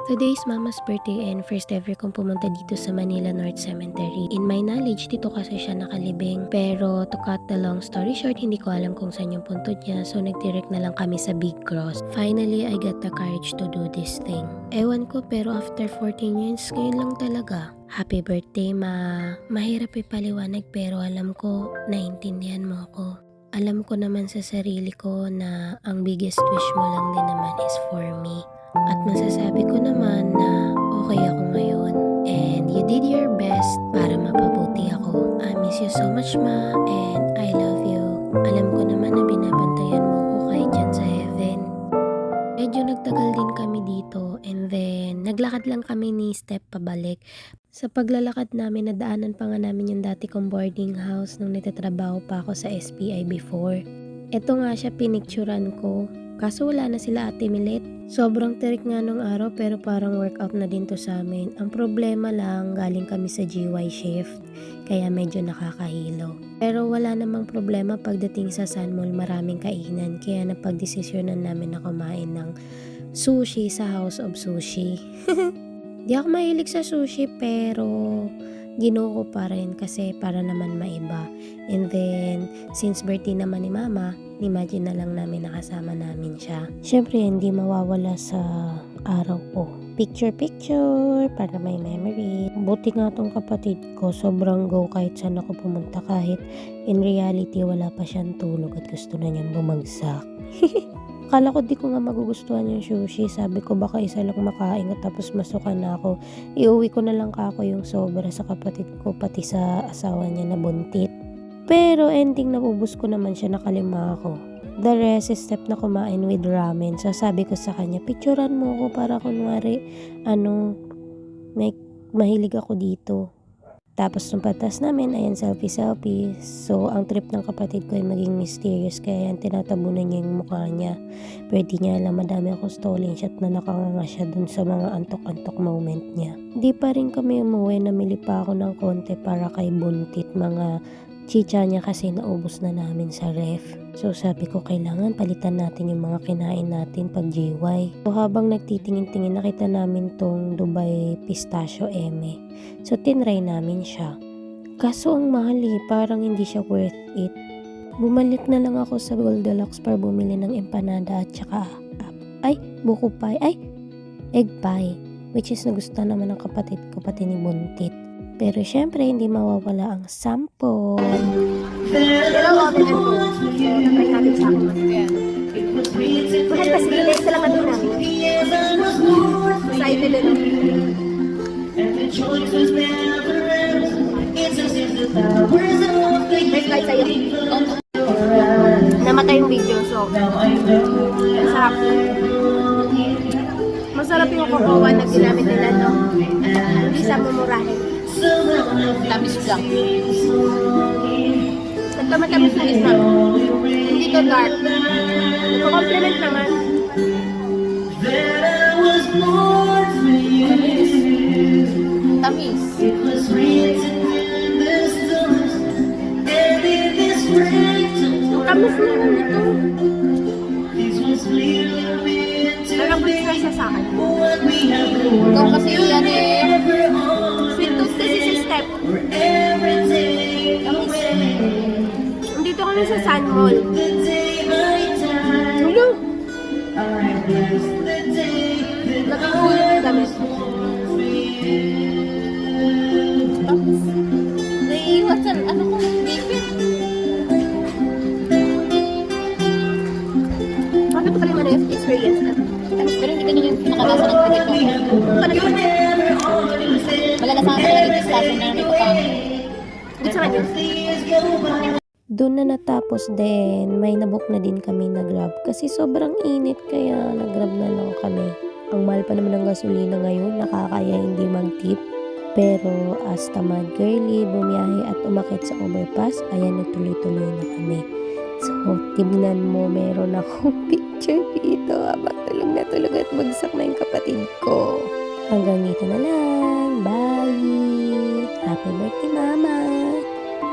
Today is Mama's birthday and first ever kong pumunta dito sa Manila North Cemetery. In my knowledge, dito kasi siya nakalibing. Pero to cut the long story short, hindi ko alam kung saan yung puntod niya. So nagdirect na lang kami sa Big Cross. Finally, I got the courage to do this thing. Ewan ko pero after 14 years, ngayon lang talaga. Happy birthday, Ma. Mahirap ipaliwanag pero alam ko, naiintindihan mo ako. Alam ko naman sa sarili ko na ang biggest wish mo lang din naman is for me. At masasabi ko naman na okay ako ngayon. And you did your best para mapabuti ako. I miss you so much, Ma, and I love you. Alam ko naman na binabantayan mo ko kahit dyan sa heaven. Medyo nagtagal din kami dito and then naglakad lang kami ni Step pabalik. Sa paglalakad namin, nadaanan pa nga namin yung dati kong boarding house nung nagtatrabaho pa ako sa SPI before. Ito nga siya pinicturan ko. Kaso wala na sila Ate Milet. Sobrang tirik nga nung araw pero parang workout na din to sa amin. Ang problema lang, galing kami sa GY shift. Kaya medyo nakakahilo. Pero wala namang problema pagdating sa Sun Mall, maraming kainan. Kaya napagdesisyonan namin na kumain ng sushi sa House of Sushi. Di ako mahilig sa sushi pero ginuho ko pa rin kasi para naman maiba. And then, since birthday naman ni Mama, imagine na lang namin nakasama namin siya. Siyempre, hindi mawawala sa araw ko. Picture, para may memory. Buti nga tong kapatid ko, sobrang go kahit saan ako pumunta kahit in reality wala pa siyang tulog at gusto na niyang bumagsak. Akala ko di ko nga magugustuhan yung sushi. Sabi ko baka isa lang makain at tapos masukan na ako. Iuwi ko na lang kako yung sobra sa kapatid ko pati sa asawa niya na buntit. Pero ending nabubus ko naman siya, nakalima ako. The rest is step na kumain with ramen. So sabi ko sa kanya, picturean mo ako para kunwari may mahilig ako dito. Tapos nung patas namin, ayan selfie. So ang trip ng kapatid ko ay maging mysterious kaya yan tinatabunan niya yung mukha niya. Pero di niya alam, madami akong stolen shot na nakanganga siya dun sa mga antok-antok moment niya. Di pa rin kami umuwi, namili pa ako ng konti para kay buntit, mga chicha niya kasi naubos na namin sa ref. So sabi ko kailangan palitan natin yung mga kinain natin pag GY. So habang nagtitingin-tingin nakita namin tong Dubai Pistachio Eme. So tinry namin siya. Kaso ang mahal parang hindi siya worth it. Bumalik na lang ako sa Goldilocks para bumili ng empanada at saka buko pie, egg pie. Which is nagustuhan naman ng kapatid ko pati ni buntit. Pero syempre, hindi mawawala ang sample. Hello, oven and food. Napay natin sa akin. Mahal pa sila. Isa lang natin namin. Excited na lang. May slide sa'yo. Namatay yung video, so masarap. Masarap yung kokowa na ginamit nila, no? Hindi sa mumurahin. Tamis lang. Nagtamatamis na isa. Hindi to dark. Nagko-complement naman. Tamis. Ang tamis naman ito. Parang gusto siya sa akin. Ikaw kasi yan sweet tooth kasi si Step. Nandito kami sa Sun Mall. Hello? Nakakahulog yung damit. Tapos, naiiwas sa bipit. Bakit pala yung experience na? Pero hindi ganun yung nakalasa ng pagkakita. Paano yun? Malalasa ka talaga yung discussion na may pagkakita. Good sa kanya. Doon na natapos din, may nabook na din kami na Grab kasi sobrang init kaya nag-Grab na lang kami. Ang mahal pa naman ng gasolina ngayon, nakakaya hindi mag-tip. Pero as tamad girly, bumiyahe at umakit sa overpass, ayan nagtuloy-tuloy na kami. So, tignan mo, meron akong picture dito habang tulog at bagsak na yung kapatid ko. Hanggang dito na lang. Bye! Happy birthday, Mama!